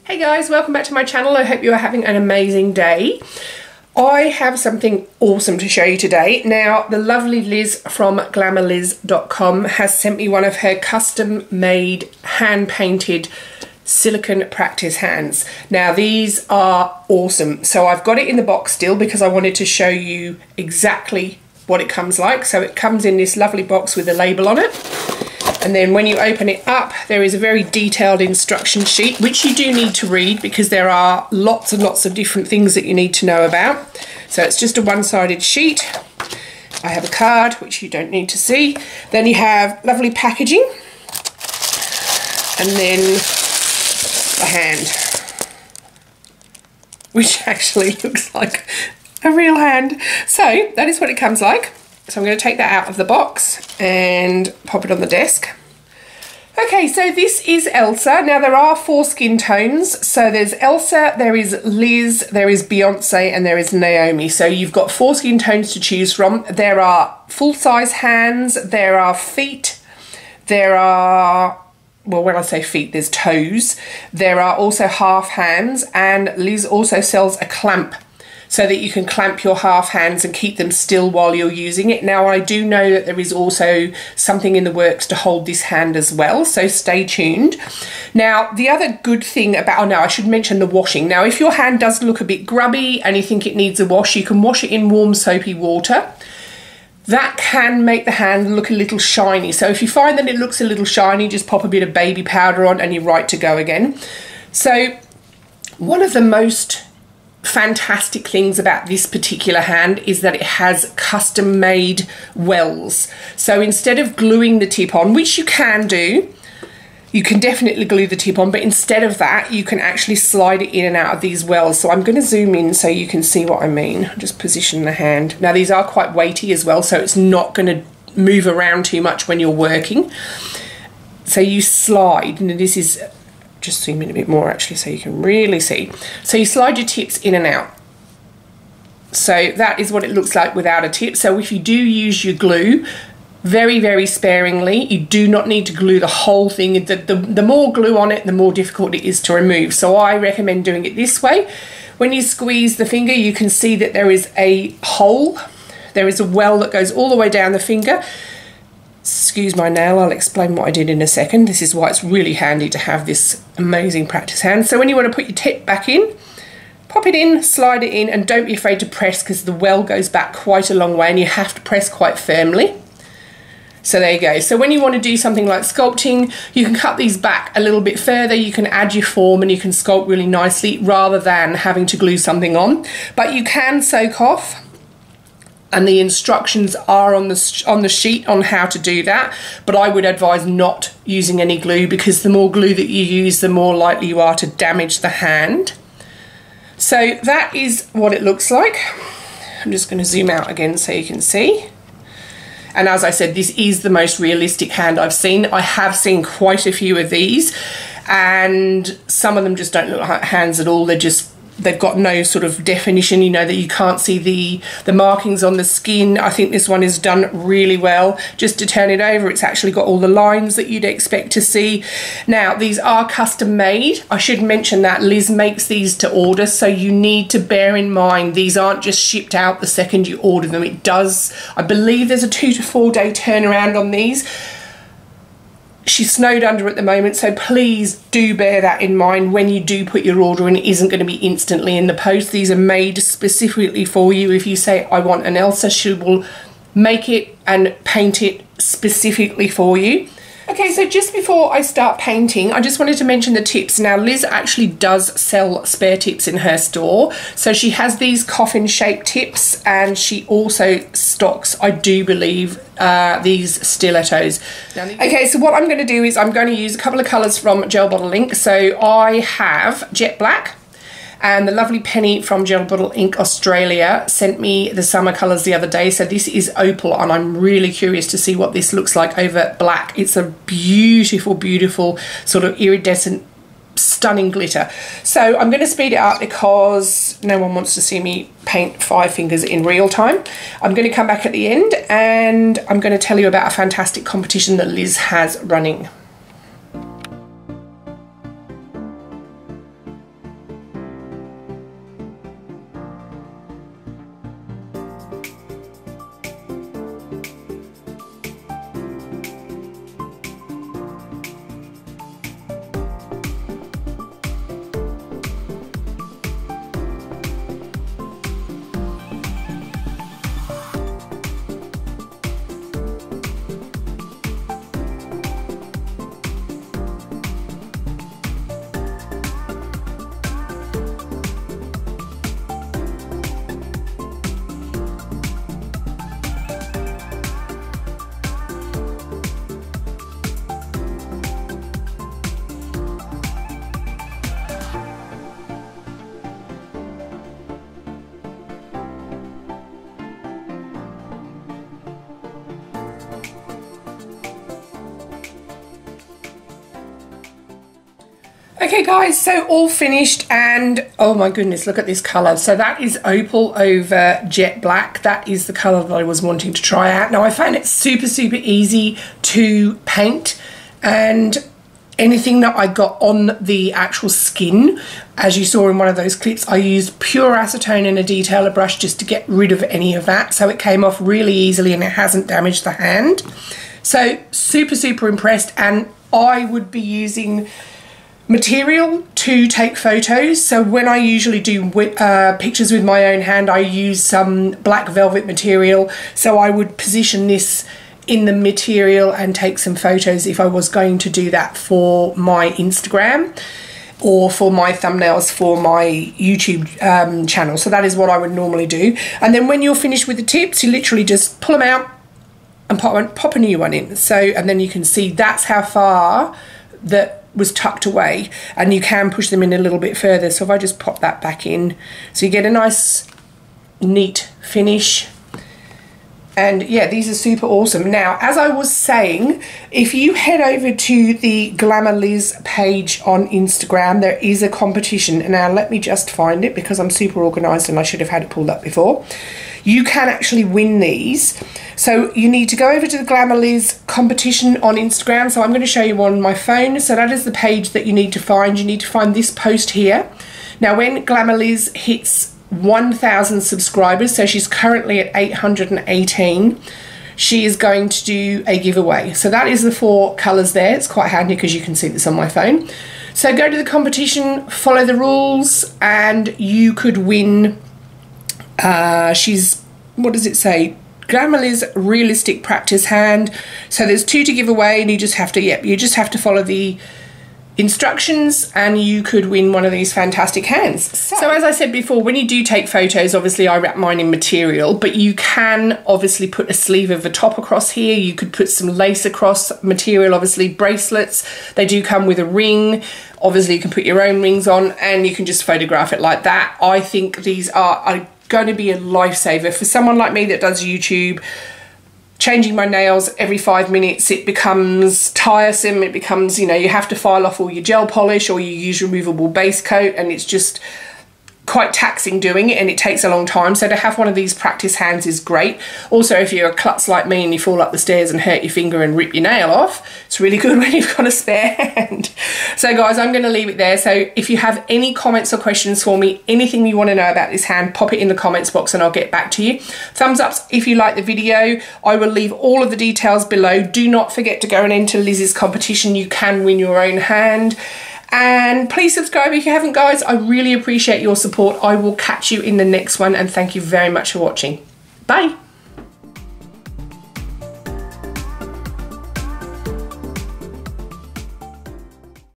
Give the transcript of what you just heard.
Hey guys, welcome back to my channel. I hope you are having an amazing day. I have something awesome to show you today. Now, the lovely Liz from Glamerliz.com has sent me one of her custom made, hand painted silicone practice hands. Now, these are awesome. So I've got it in the box still because I wanted to show you exactly what it comes like. So it comes in this lovely box with a label on it. And then when you open it up, there is a very detailed instruction sheet, which you do need to read because there are lots and lots of different things that you need to know about. So it's just a one-sided sheet. I have a card, which you don't need to see. Then you have lovely packaging. And then the hand, which actually looks like a real hand. So that is what it comes like. So I'm going to take that out of the box and pop it on the desk. Okay, so this is ELSA. Now there are 4 skin tones. So there's ELSA, there is Liz, there is Beyonce, and there is Naomi. So you've got 4 skin tones to choose from. There are full-size hands, there are feet, there are, well, when I say feet, there's toes. There are also half hands, and Liz also sells a clamp, so that you can clamp your half hands and keep them still while you're using it. Now, I do know that there is also something in the works to hold this hand as well, so stay tuned. Now, the other good thing about, oh no, I should mention the washing. Now, if your hand does look a bit grubby and you think it needs a wash, you can wash it in warm soapy water. That can make the hand look a little shiny. So if you find that it looks a little shiny, just pop a bit of baby powder on and you're right to go again. So one of the most fantastic things about this particular hand is that it has custom made wells. So instead of gluing the tip on, which you can do, you can definitely glue the tip on, but instead of that you can actually slide it in and out of these wells. So I'm going to zoom in so you can see what I mean. Just position the hand. Now these are quite weighty as well, so it's not going to move around too much when you're working. So you slide, and this is, just zoom in a bit more actually so you can really see. So you slide your tips in and out. So that is what it looks like without a tip. So if you do use your glue, very, very sparingly, you do not need to glue the whole thing. The more glue on it, the more difficult it is to remove. So I recommend doing it this way. When you squeeze the finger, you can see that there is a hole. There is a well that goes all the way down the finger. Excuse my nail, I'll explain what I did in a second. This is why it's really handy to have this amazing practice hand. So when you want to put your tip back in, pop it in, slide it in, and don't be afraid to press because the well goes back quite a long way and you have to press quite firmly. So there you go. So when you want to do something like sculpting, you can cut these back a little bit further, you can add your form and you can sculpt really nicely rather than having to glue something on. But you can soak off. And the instructions are on the sheet on how to do that, but I would advise not using any glue because the more glue that you use, the more likely you are to damage the hand. So that is what it looks like. I'm just going to zoom out again so you can see. And as I said, this is the most realistic hand I've seen. I have seen quite a few of these, and some of them just don't look like hands at all. They've got no sort of definition, you know, that you can't see the markings on the skin. I think this one is done really well. Just to turn it over, it's actually got all the lines that you'd expect to see. Now, these are custom made. I should mention that Liz makes these to order, so you need to bear in mind these aren't just shipped out the second you order them. It does, I believe there's a 2 to 4 day turnaround on these. She's snowed under at the moment, so please do bear that in mind when you do put your order in. It isn't going to be instantly in the post. These are made specifically for you. If you say, I want an ELSA, she will make it and paint it specifically for you. Okay, so just before I start painting, I just wanted to mention the tips. Now, Liz actually does sell spare tips in her store. So she has these coffin-shaped tips, and she also stocks, I do believe, these stilettos. Okay, so what I'm going to do is I'm going to use a couple of colours from Gel Bottle Ink. So I have Jet Black, and the lovely Penny from Gel Bottle Ink Australia sent me the summer colours the other day. So this is Opal, and I'm really curious to see what this looks like over black. It's a beautiful, beautiful sort of iridescent, stunning glitter. So I'm going to speed it up because no one wants to see me paint 5 fingers in real time. I'm going to come back at the end and I'm going to tell you about a fantastic competition that Liz has running. Okay guys, so all finished, and oh my goodness, look at this colour. So that is opal over jet black. That is the colour that I was wanting to try out. Now I found it super easy to paint, and anything that I got on the actual skin, as you saw in one of those clips, I used pure acetone and a detailer brush just to get rid of any of that. So it came off really easily and it hasn't damaged the hand. So super impressed, and I would be using material to take photos. So when I usually do pictures with my own hand, I use some black velvet material. So I would position this in the material and take some photos if I was going to do that for my Instagram or for my thumbnails for my YouTube channel. So that is what I would normally do. And then when you're finished with the tips, you literally just pull them out and pop a new one in. So, and then you can see that's how far that was tucked away, and you can push them in a little bit further. So if I just pop that back in, so you get a nice neat finish. And yeah, these are super awesome. Now, as I was saying, if you head over to the Glamerliz page on Instagram, there is a competition. Now let me just find it because I'm super organized and I should have had it pulled up before. You can actually win these. So you need to go over to the Glamerliz competition on Instagram. So I'm going to show you on my phone. So that is the page that you need to find. You need to find this post here. Now when Glamerliz hits 1,000 subscribers, so she's currently at 818, she is going to do a giveaway. So that is the 4 colours there. It's quite handy because you can see this on my phone. So go to the competition, follow the rules, and you could win. She's, what does it say? Glamerliz Realistic Practice Hand. So there's 2 to give away, and you just have to, you just have to follow the instructions and you could win one of these fantastic hands. So as I said before, when you do take photos, obviously I wrap mine in material, but you can obviously put a sleeve of the top across here. You could put some lace across material, obviously bracelets. They do come with a ring. Obviously you can put your own rings on and you can just photograph it like that. I think these are going to be a lifesaver for someone like me that does YouTube. Changing my nails every 5 minutes, it becomes tiresome. It becomes, you know, you have to file off all your gel polish or you use removable base coat, and it's just quite taxing doing it and it takes a long time. So to have one of these practice hands is great. Also, if you're a klutz like me and you fall up the stairs and hurt your finger and rip your nail off, it's really good when you've got a spare hand. So guys, I'm going to leave it there. So if you have any comments or questions for me, anything you want to know about this hand, pop it in the comments box and I'll get back to you. Thumbs up if you like the video. I will leave all of the details below. Do not forget to go and enter Liz's competition. You can win your own hand. And please subscribe if you haven't, guys. I really appreciate your support. I will catch you in the next one, and thank you very much for watching. Bye.